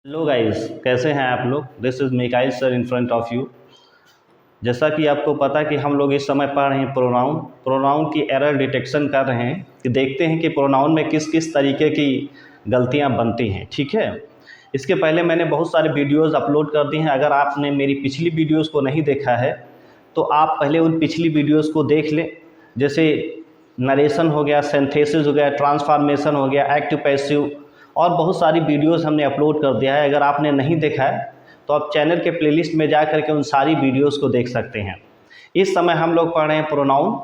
Hello guys, कैसे हैं आप लोग। This is Mikail sir in front of you. जैसा कि आपको पता कि हम लोग इस समय पढ़ रहे हैं प्रोनाउन की एरर डिटेक्शन कर रहे हैं कि देखते हैं कि प्रोनाउन में किस किस तरीके की गलतियां बनती हैं। ठीक है, इसके पहले मैंने बहुत सारे वीडियोस अपलोड कर दिए हैं। अगर आपने मेरी पिछली वीडियोस को नहीं देखा है तो आप पहले उन पिछली वीडियोस को देख लें। जैसे नरेशन हो गया, सिंथेसिस हो गया, ट्रांसफॉर्मेशन हो गया, एक्टिव पैसिव और बहुत सारी वीडियोस हमने अपलोड कर दिया है। अगर आपने नहीं देखा है तो आप चैनल के प्लेलिस्ट में जा करके उन सारी वीडियोस को देख सकते हैं। इस समय हम लोग पढ़ रहे हैं प्रोनाउन,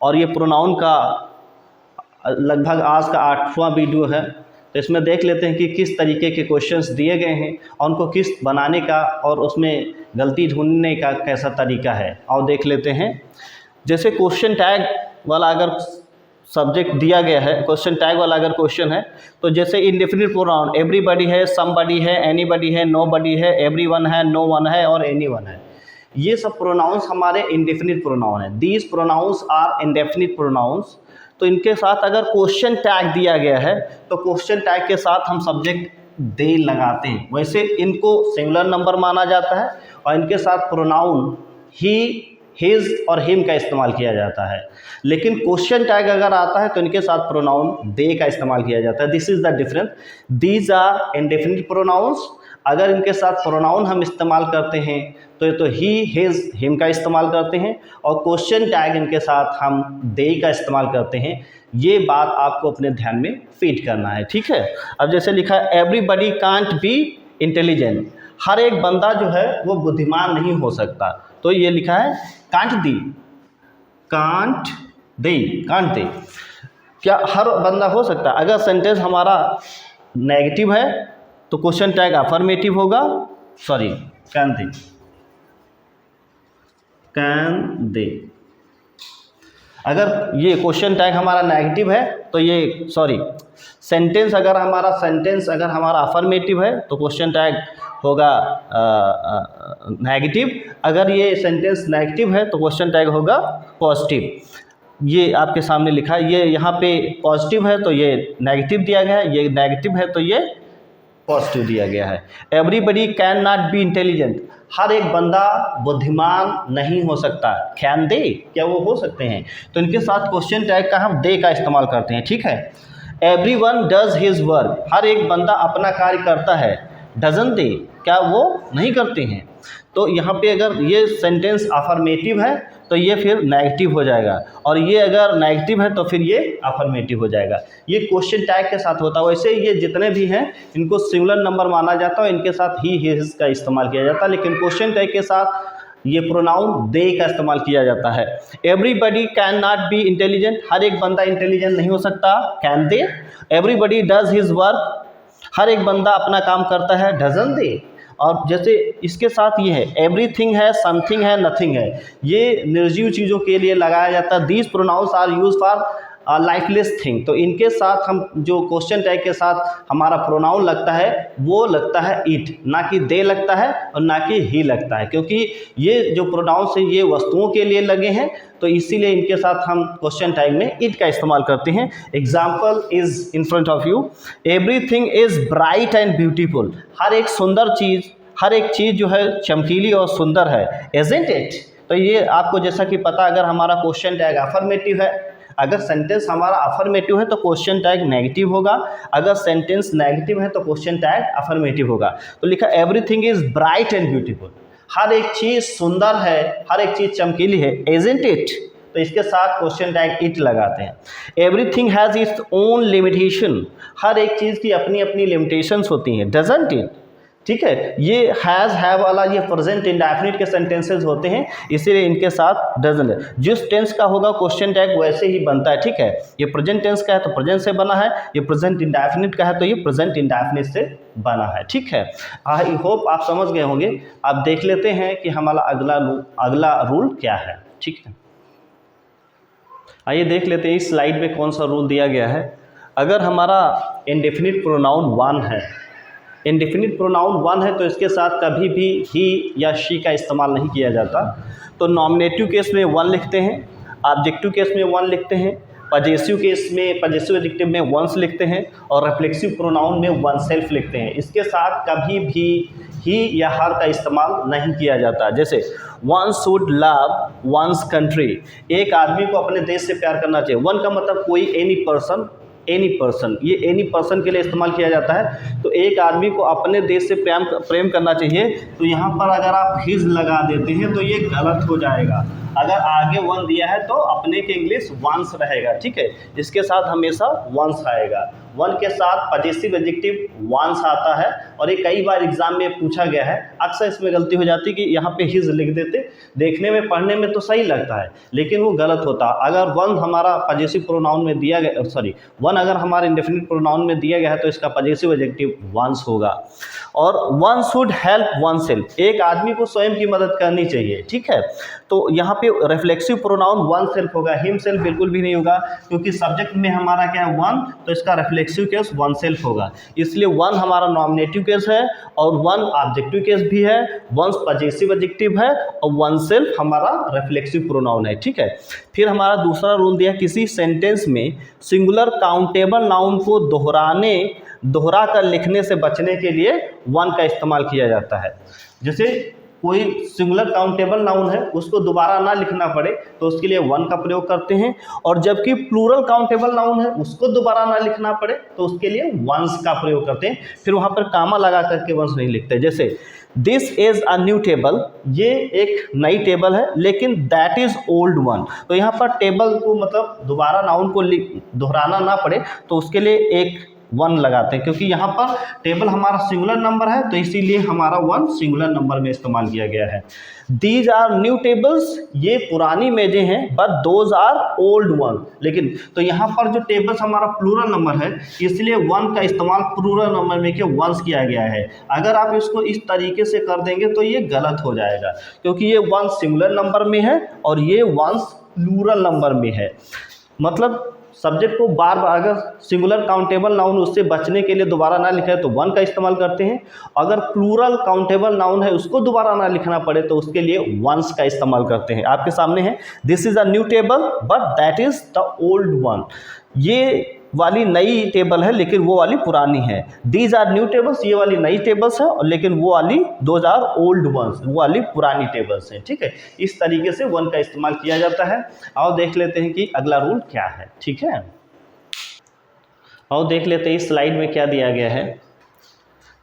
और ये प्रोनाउन का लगभग आज का 8वां वीडियो है। तो इसमें देख लेते हैं कि किस तरीके के क्वेश्चंस दिए गए हैं और उनको किस बनाने का और उसमें गलती ढूंढने का कैसा तरीका है, और देख लेते हैं। जैसे क्वेश्चन टैग वाला अगर सब्जेक्ट दिया गया है, क्वेश्चन टैग वाला अगर क्वेश्चन है, तो जैसे इंडेफिनिट प्रोनाउन एवरीबॉडी है, समबडी है, एनीबॉडी है, नोबडी है, एवरीवन है, नो वन है और एनीवन है। ये सब प्रोनाउंस हमारे इंडेफिनिट प्रोनाउन है। These pronouns are indefinite pronouns. तो इनके साथ अगर क्वेश्चन टैग दिया गया है तो क्वेश्चन टैग के साथ हम सब्जेक्ट दे लगाते हैं। वैसे इनको सिंगुलर नंबर माना जाता है और इनके साथ प्रोनाउन ही, हिज और हिम का इस्तेमाल किया जाता है। लेकिन क्वेश्चन टैग अगर आता है तो इनके साथ प्रोनाउन दे का इस्तेमाल किया जाता है। This is the difference. These are indefinite pronouns. अगर इनके साथ प्रोनाउन हम इस्तेमाल करते हैं तो ये तो ही, हिज, हिम का इस्तेमाल करते हैं, और क्वेश्चन टैग इनके साथ हम दे का इस्तेमाल करते हैं। ये बात आपको अपने ध्यान में फीड करना है। ठीक है, अब जैसे लिखा है एवरीबडी कांट बी इंटेलिजेंट। हर एक बंदा जो है वो बुद्धिमान नहीं हो सकता। तो ये लिखा है can't the, can't they, can't they. क्या हर बंदा हो सकता है? अगर सेंटेंस हमारा नेगेटिव है तो क्वेश्चन टैग अफर्मेटिव होगा। Sorry, can they, can they. अगर ये क्वेश्चन टैग हमारा नेगेटिव है तो ये सेंटेंस अगर हमारा अफर्मेटिव है तो क्वेश्चन टैग होगा नेगेटिव। अगर ये सेंटेंस नेगेटिव है तो क्वेश्चन टैग होगा पॉजिटिव। ये आपके सामने लिखा है। ये यहाँ पे पॉजिटिव है तो ये नेगेटिव दिया गया है, ये नेगेटिव है तो ये पॉजिटिव दिया गया है। Everybody can not be intelligent. हर एक बंदा बुद्धिमान नहीं हो सकता। कैन दे, क्या वो हो सकते हैं? तो इनके साथ क्वेश्चन टैग का हम दे का इस्तेमाल करते हैं। ठीक है। Everyone does his work. हर एक बंदा अपना कार्य करता है। डजन दे, क्या वो नहीं करते हैं? तो यहाँ पे अगर ये सेंटेंस अफर्मेटिव है तो ये फिर नेगेटिव हो जाएगा, और ये अगर नेगेटिव है तो फिर ये अफर्मेटिव हो जाएगा। ये क्वेश्चन टैग के साथ होता है। वैसे ये जितने भी हैं इनको सिंगुलर नंबर माना जाता है, इनके साथ ही, हिज का इस्तेमाल किया जाता है। लेकिन क्वेश्चन टैग के साथ ये प्रोनाउन दे का इस्तेमाल किया जाता है। Everybody can not be intelligent. हर एक बंदा इंटेलिजेंट नहीं हो सकता। Can they. Everybody does his work. हर एक बंदा अपना काम करता है। Doesn't they. और जैसे इसके साथ ये है एवरीथिंग है, समथिंग है, नथिंग है। ये निर्जीव चीज़ों के लिए लगाया जाता है। These pronouns are use for lifeless thing. तो इनके साथ हम जो क्वेश्चन टैग के साथ हमारा प्रोनाउन लगता है वो लगता है इट, ना कि दे लगता है और ना कि ही लगता है, क्योंकि ये जो प्रोनाउंस है ये वस्तुओं के लिए लगे हैं, तो इसीलिए इनके साथ हम क्वेश्चन टैग में इट का इस्तेमाल करते हैं। Example is in front of you. Everything is bright and beautiful. हर एक सुंदर चीज़, हर एक चीज़ जो है चमकीली और सुंदर है। Isn't it. तो ये आपको जैसा कि पता, अगर हमारा क्वेश्चन टैग अफर्मेटिव है, अगर सेंटेंस हमारा अफर्मेटिव है तो क्वेश्चन टैग नेगेटिव होगा। अगर सेंटेंस नेगेटिव है तो क्वेश्चन टैग अफर्मेटिव होगा। तो लिखा everything is bright and beautiful. हर एक चीज़ सुंदर है, हर एक चीज़ चमकीली है। Isn't it. तो इसके साथ क्वेश्चन टैग इट लगाते हैं। Everything has its own limitation. हर एक चीज़ की अपनी अपनी लिमिटेशंस होती हैं। Doesn't it. ठीक है। ये हैज़, हैव वाला ये प्रेजेंट इंडेफिनिट के सेंटेंसेस होते हैं, इसीलिए इनके साथ डजन है। जिस टेंस का होगा क्वेश्चन टैग वैसे ही बनता है। ठीक है। ये प्रेजेंट टेंस का है तो प्रेजेंट से बना है, ये प्रेजेंट इंडेफिनिट का है तो ये प्रेजेंट इंडेफिनिट से बना है। ठीक है। आई होप आप समझ गए होंगे। आप देख लेते हैं कि हमारा अगला रूल क्या है। ठीक है, आइए देख लेते हैं इस स्लाइड में कौन सा रूल दिया गया है। अगर हमारा इंडेफिनिट प्रोनाउन वन है, इंडेफिनिट प्रोनाउन वन है तो इसके साथ कभी भी ही या शी का इस्तेमाल नहीं किया जाता। तो नॉमिनेटिव केस में वन लिखते हैं, ऑब्जेक्टिव केस में वन लिखते हैं, पजेसिव केस में, पजेसिव एडजेक्टिव में वंस लिखते हैं और रिफ्लेक्सिव प्रोनाउन में वन सेल्फ लिखते हैं। इसके साथ कभी भी ही या हर का इस्तेमाल नहीं किया जाता। जैसे one should love one's country, एक आदमी को अपने देश से प्यार करना चाहिए। वन का मतलब कोई, एनी पर्सन, ये एनी पर्सन के लिए इस्तेमाल किया जाता है। तो एक आदमी को अपने देश से प्रेम करना चाहिए। तो यहाँ पर अगर आप हिज लगा देते हैं तो ये गलत हो जाएगा। अगर आगे वन दिया है तो अपने के इंग्लिश वंस रहेगा, ठीक है। इसके साथ हमेशा वंस आएगा। वन के साथ पजेसिव एडजेक्टिव वंस आता है और ये कई बार एग्जाम में पूछा गया है। अक्सर इसमें गलती हो जाती है कि यहाँ पे हिज लिख देते, देखने में पढ़ने में तो सही लगता है लेकिन वो गलत होता। अगर वन हमारा पजेसिव प्रोनाउन में दिया गया, वन अगर हमारे इंडेफिनिट प्रोनाउन में दिया गया है तो इसका पजेसिव एडजेक्टिव वंस होगा। और one should help one self, एक आदमी को स्वयं की मदद करनी चाहिए, ठीक है। तो यहाँ पे रिफ्लेक्सिव प्रोनाउन वन सेल्फ होगा, हिम सेल्फ बिल्कुल भी नहीं होगा क्योंकि सब्जेक्ट में हमारा क्या है वन, तो इसका रिफ्लेक्सिव केस वन सेल्फ होगा। इसलिए वन हमारा नॉमिनेटिव केस है और वन ऑब्जेक्टिव केस भी है, वंस पजेसिव एडजेक्टिव है और वन सेल्फ हमारा रिफ्लेक्सिव प्रोनाउन है, ठीक है। फिर हमारा दूसरा रूल दिया, किसी सेंटेंस में सिंगुलर काउंटेबल नाउन को दोहरा कर लिखने से बचने के लिए वन का इस्तेमाल किया जाता है। जैसे कोई सिंगुलर काउंटेबल नाउन है उसको दोबारा ना लिखना पड़े तो उसके लिए वन का प्रयोग करते हैं, और जबकि प्लूरल काउंटेबल नाउन है उसको दोबारा ना लिखना पड़े तो उसके लिए वंस का प्रयोग करते हैं। फिर वहाँ पर कामा लगा करके वंस नहीं लिखते। जैसे this is a new table, ये एक नई टेबल है लेकिन दैट इज़ ओल्ड वन। तो यहाँ पर टेबल को मतलब दोबारा नाउन को दोहराना ना पड़े तो उसके लिए एक वन लगाते हैं, क्योंकि यहाँ पर टेबल हमारा सिंगुलर नंबर है तो इसीलिए हमारा वन सिंगुलर नंबर में इस्तेमाल किया गया है। दीज आर न्यू टेबल्स, ये पुरानी मेजें हैं, but those are old one. लेकिन तो यहाँ पर जो टेबल्स हमारा प्लूरल नंबर है इसलिए वन का इस्तेमाल प्लूरल नंबर में के वंस किया गया है। अगर आप इसको इस तरीके से कर देंगे तो ये गलत हो जाएगा, क्योंकि ये वन सिंगुलर नंबर में है और ये वंस प्लूरल नंबर में है। मतलब सब्जेक्ट को बार बार अगर सिंगुलर काउंटेबल नाउन उससे बचने के लिए दोबारा ना लिखा है तो वन का इस्तेमाल करते हैं, अगर प्लूरल काउंटेबल नाउन है उसको दोबारा ना लिखना पड़े तो उसके लिए वंस का इस्तेमाल करते हैं। आपके सामने है this is a new table but that is the old one, ये वाली नई टेबल है लेकिन वो वाली पुरानी है। दीज आर न्यू टेबल्स, ये वाली नई टेबल्स है और लेकिन वो वाली दोज आर ओल्ड वंस, वो वाली पुरानी टेबल्स हैं, ठीक है। इस तरीके से वन का इस्तेमाल किया जाता है। आओ देख लेते हैं कि अगला रूल क्या है, ठीक है। आओ देख लेते हैं इस स्लाइड में क्या दिया गया है।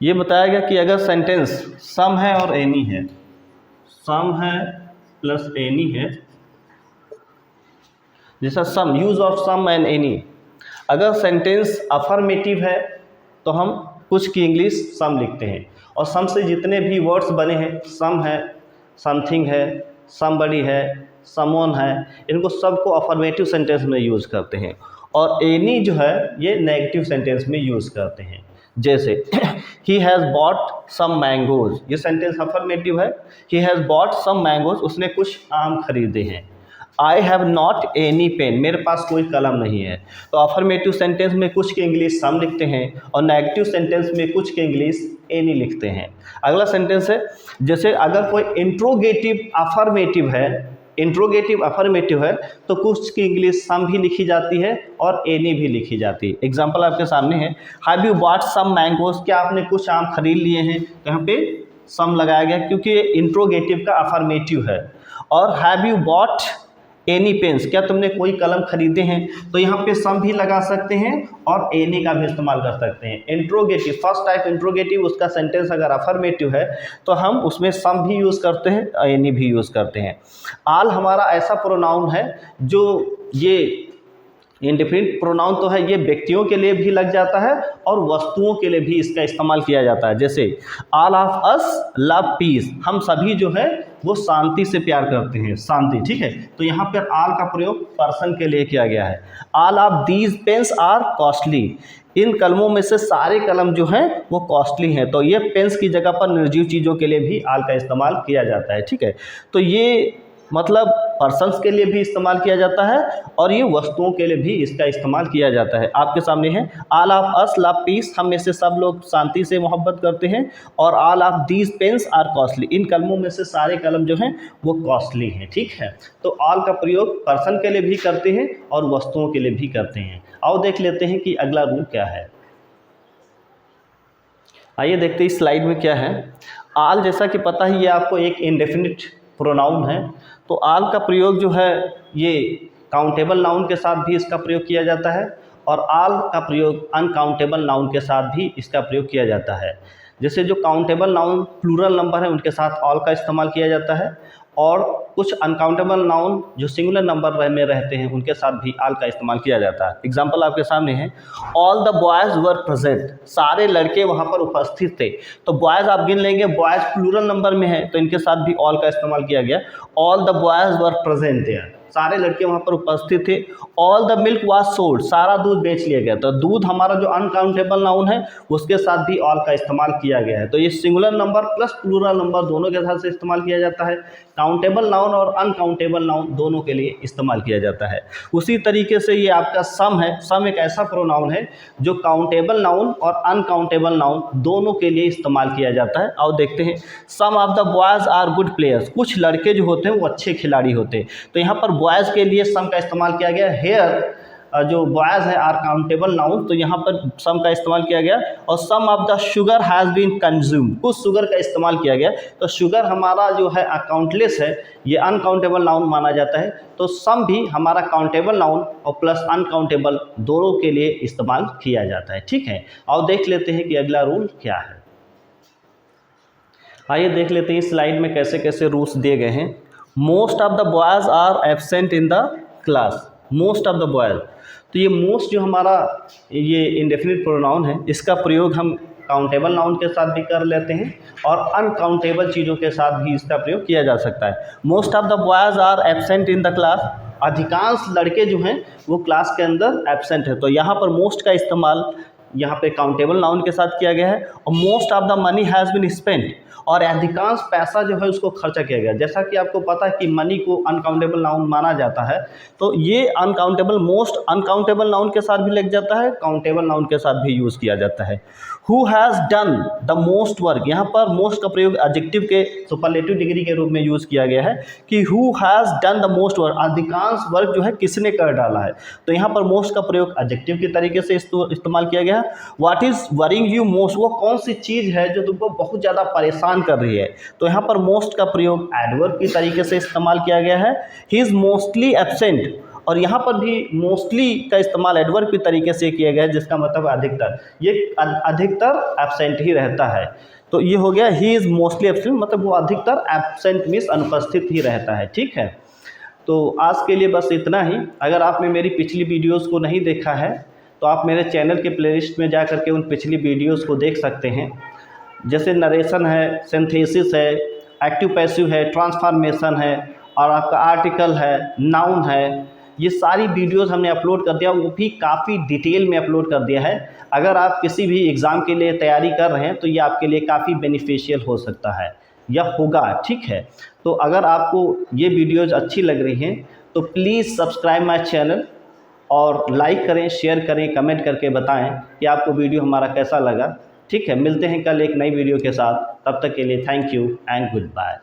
ये बताया गया कि अगर सेंटेंस सम है और एनी है, सम है प्लस एनी है, जैसा some, use of some and any. अगर सेंटेंस अफर्मेटिव है तो हम कुछ की इंग्लिश सम लिखते हैं, और सम से जितने भी वर्ड्स बने हैं, सम है, समथिंग है, समबडी है, समवन है, इनको सबको अफर्मेटिव सेंटेंस में यूज़ करते हैं। और एनी जो है ये नेगेटिव सेंटेंस में यूज़ करते हैं। जैसे he has bought some mangoes, ये सेंटेंस अफर्मेटिव है। He has bought some mangoes, उसने कुछ आम खरीदे हैं। I have not any pen, मेरे पास कोई कलम नहीं है। तो अफर्मेटिव सेंटेंस में कुछ के इंग्लिश सम लिखते हैं और नेगेटिव सेंटेंस में कुछ के इंग्लिश एनी लिखते हैं। अगला सेंटेंस है, जैसे अगर कोई इंट्रोगेटिव अफर्मेटिव है, इंट्रोगेटिव अफर्मेटिव है तो कुछ की इंग्लिश सम भी लिखी जाती है और एनी भी लिखी जाती है। एग्जाम्पल आपके सामने है, have you bought some mangoes, क्या आपने कुछ आम खरीद लिए हैं। तो यहाँ पे सम लगाया गया क्योंकि ये इंट्रोगेटिव का अफर्मेटिव है। और have you bought any pens, क्या तुमने कोई कलम खरीदे हैं, तो यहाँ पे सम भी लगा सकते हैं और एनी का भी इस्तेमाल कर सकते हैं। इंट्रोगेटिव, फर्स्ट टाइप इंट्रोगेटिव, उसका सेंटेंस अगर अफर्मेटिव है तो हम उसमें सम भी यूज़ करते हैं, एनी भी यूज़ करते हैं। आल हमारा ऐसा प्रोनाउन है जो ये इंडिफिनिट प्रोनाउन तो है, ये व्यक्तियों के लिए भी लग जाता है और वस्तुओं के लिए भी इसका इस्तेमाल किया जाता है। जैसे all of us love piece, हम सभी जो है वो शांति से प्यार करते हैं, शांति, ठीक है। तो यहाँ पर ऑल का प्रयोग पर्सन के लिए किया गया है। All of these pens are costly, इन कलमों में से सारे कलम जो हैं वो कॉस्टली हैं। तो ये पेन्स की जगह पर निर्जीव चीज़ों के लिए भी ऑल का इस्तेमाल किया जाता है, ठीक है। तो ये मतलब पर्सन्स के लिए भी इस्तेमाल किया जाता है और ये वस्तुओं के लिए भी इसका इस्तेमाल किया जाता है। आपके सामने है all of us love piece, हम में से सब लोग शांति से मोहब्बत करते हैं, और all of these pens are costly, इन कलमों में से सारे कलम जो हैं वो कॉस्टली हैं। ठीक है, तो ऑल का प्रयोग पर्सन के लिए भी करते हैं और वस्तुओं के लिए भी करते हैं। आओ देख लेते हैं कि अगला रूल क्या है। आइए देखते हैं इस स्लाइड में क्या है। ऑल जैसा कि पता ही ये आपको एक इंडेफिनिट प्रोनाउन है, तो ऑल का प्रयोग जो है ये काउंटेबल नाउन के साथ भी इसका प्रयोग किया जाता है और ऑल का प्रयोग अनकाउंटेबल नाउन के साथ भी इसका प्रयोग किया जाता है। जैसे जो काउंटेबल नाउन प्लूरल नंबर है उनके साथ ऑल का इस्तेमाल किया जाता है, और कुछ अनकाउंटेबल नाउन जो सिंगुलर नंबर में रहते हैं उनके साथ भी ऑल का इस्तेमाल किया जाता है। एग्जाम्पल आपके सामने है, all the boys were present, सारे लड़के वहाँ पर उपस्थित थे। तो बॉयज़ आप गिन लेंगे, बॉयज़ प्लूरल नंबर में है तो इनके साथ भी ऑल का इस्तेमाल किया गया। All the boys were present there, सारे लड़के वहाँ पर उपस्थित थे। All the milk was sold, सारा दूध बेच लिया गया। तो दूध हमारा जो अनकाउंटेबल नाउन है उसके साथ भी ऑल का इस्तेमाल किया गया है। तो ये singular number plus plural number दोनों के साथ से इस्तेमाल किया जाता है। काउंटेबल नाउन और अनकाउंटेबल नाउन दोनों के लिए इस्तेमाल किया जाता है। उसी तरीके से ये आपका सम है, सम एक ऐसा प्रोनाउन है जो काउंटेबल नाउन और अनकाउंटेबल नाउन दोनों के लिए इस्तेमाल किया जाता है। और देखते हैं, some of the boys are good players, कुछ लड़के जो होते हैं वो अच्छे खिलाड़ी होते हैं। तो यहाँ पर बॉयज़ के लिए सम का इस्तेमाल किया गया। हेयर जो बॉयज़ है आर काउंटेबल नाउन, तो यहाँ पर सम का इस्तेमाल किया गया। और some of the sugar has been consume, कुछ शुगर का इस्तेमाल किया गया। तो शुगर हमारा जो है अकाउंटलेस है, ये अनकाउंटेबल नाउन माना जाता है। तो सम भी हमारा काउंटेबल नाउन और प्लस अनकाउंटेबल दोनों के लिए इस्तेमाल किया जाता है। ठीक है, और देख लेते हैं कि अगला रूल क्या है। आइए देख लेते हैं इस स्लाइड में कैसे कैसे रूल्स दिए गए हैं। Most of the boys are absent in the class, most of the boys, तो ये मोस्ट जो हमारा ये इंडेफिनिट प्रोनाउन है इसका प्रयोग हम काउंटेबल नाउन के साथ भी कर लेते हैं और अनकाउंटेबल चीज़ों के साथ भी इसका प्रयोग किया जा सकता है। Most of the boys are absent in the class, अधिकांश लड़के जो हैं वो क्लास के अंदर एब्सेंट है। तो यहाँ पर मोस्ट का इस्तेमाल यहाँ पे काउंटेबल नाउन के साथ किया गया है। और most of the money has been spent, और अधिकांश पैसा जो है उसको खर्चा किया गया। जैसा कि आपको पता है कि मनी को अनकाउंटेबल नाउन माना जाता है, तो ये अनकाउंटेबल मोस्ट अनकाउंटेबल नाउन के साथ भी लग जाता है, काउंटेबल नाउन के साथ भी यूज़ किया जाता है। Who has done the most work, यहाँ पर मोस्ट का प्रयोग एडजेक्टिव के सुपरलेटिव डिग्री के रूप में यूज़ किया गया है कि who has done the most work, अधिकांश वर्क जो है किसने कर डाला है। तो यहाँ पर मोस्ट का प्रयोग एडजेक्टिव के तरीके से इस्तेमाल किया गया है। What is worrying you most, वो कौन सी चीज़ है जो तुमको बहुत ज़्यादा परेशान कर रही है। तो यहाँ पर मोस्ट का प्रयोग एडवर्ब की तरीके से इस्तेमाल किया गया है। ही इज़ मोस्टली एब्सेंट, और यहाँ पर भी मोस्टली का इस्तेमाल एडवर्ब के तरीके से किया गया है, जिसका मतलब अधिकतर, ये अधिकतर एब्सेंट ही रहता है। तो ये हो गया ही इज़ मोस्टली एब्सेंट, मतलब वो अधिकतर एब्सेंट मीन्स अनुपस्थित ही रहता है। ठीक है, तो आज के लिए बस इतना ही। अगर आपने मेरी पिछली वीडियोज़ को नहीं देखा है तो आप मेरे चैनल के प्लेलिस्ट में जा करके उन पिछली वीडियोज़ को देख सकते हैं। जैसे नरेशन है, सिंथेसिस है, एक्टिव पैसिव है, ट्रांसफॉर्मेशन है, और आपका आर्टिकल है, नाउन है, ये सारी वीडियोज़ हमने अपलोड कर दिया, वो भी काफ़ी डिटेल में अपलोड कर दिया है। अगर आप किसी भी एग्ज़ाम के लिए तैयारी कर रहे हैं तो ये आपके लिए काफ़ी बेनिफिशियल हो सकता है या होगा। ठीक है, तो अगर आपको ये वीडियोज़ अच्छी लग रही हैं तो प्लीज़ सब्सक्राइब माय चैनल और लाइक करें, शेयर करें, कमेंट करके बताएं कि आपको वीडियो हमारा कैसा लगा। ठीक है, मिलते हैं कल एक नई वीडियो के साथ, तब तक के लिए thank you and good bye.